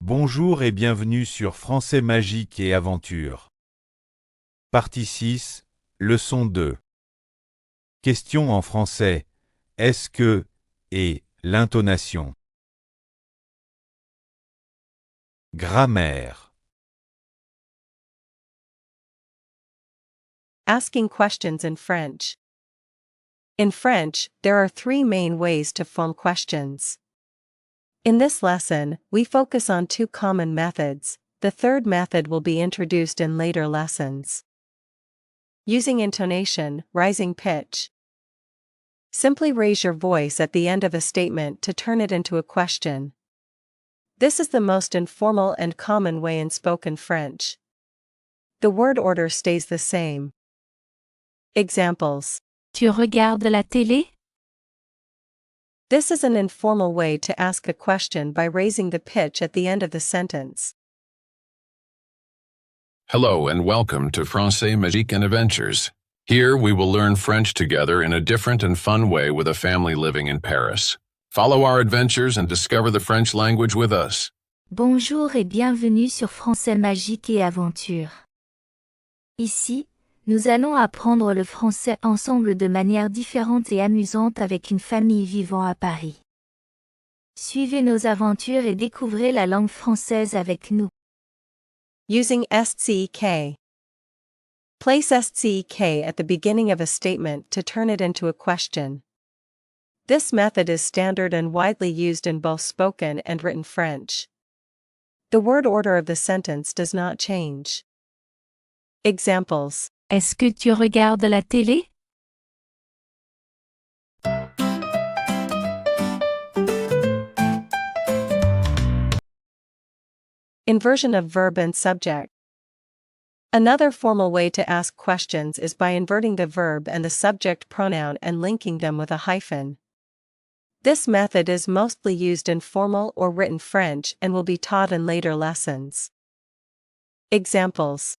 Bonjour et bienvenue sur Français Magique et Aventure. Partie 6, leçon 2. Question en français. Est-ce que et l'intonation. Grammaire. Asking questions in French. In French, there are three main ways to form questions. In this lesson, we focus on two common methods. The third method will be introduced in later lessons. Using intonation, rising pitch. Simply raise your voice at the end of a statement to turn it into a question. This is the most informal and common way in spoken French. The word order stays the same. Examples. Tu regardes la télé? This is an informal way to ask a question by raising the pitch at the end of the sentence. Hello and welcome to Français Magique and Adventures. Here we will learn French together in a different and fun way with a family living in Paris. Follow our adventures and discover the French language with us. Bonjour et bienvenue sur Français Magique et Aventure. Ici, nous allons apprendre le français ensemble de manière différente et amusante avec une famille vivant à Paris. Suivez nos aventures et découvrez la langue française avec nous. Using SCK. Place SCK at the beginning of a statement to turn it into a question. This method is standard and widely used in both spoken and written French. The word order of the sentence does not change. Examples. Est-ce que tu regardes la télé? Inversion of verb and subject. Another formal way to ask questions is by inverting the verb and the subject pronoun and linking them with a hyphen. This method is mostly used in formal or written French and will be taught in later lessons. Examples.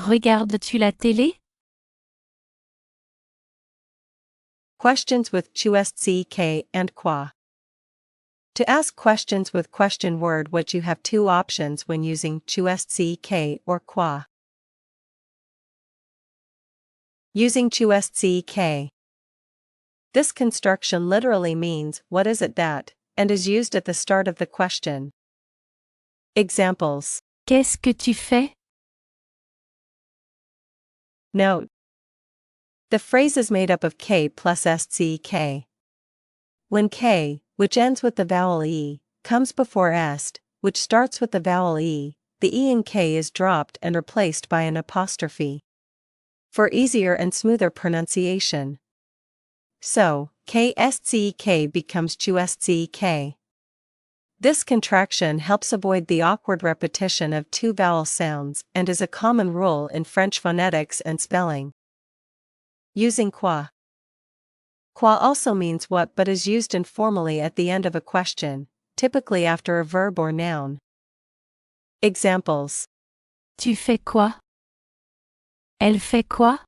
Regardes-tu la télé? Questions with tu SCK and quoi. To ask questions with question word what you have two options when using tu SCK or quoi. Using tu SCK. This construction literally means what is it that, and is used at the start of the question. Examples. Qu'est-ce que tu fais? Note. The phrase is made up of K plus SCK. When K, which ends with the vowel E, comes before est, which starts with the vowel E, the E in K is dropped and replaced by an apostrophe. For easier and smoother pronunciation. So, KSCK becomes CHUSCK. This contraction helps avoid the awkward repetition of two vowel sounds and is a common rule in French phonetics and spelling. Using quoi. Quoi also means what but is used informally at the end of a question, typically after a verb or noun. Examples. Tu fais quoi? Elle fait quoi?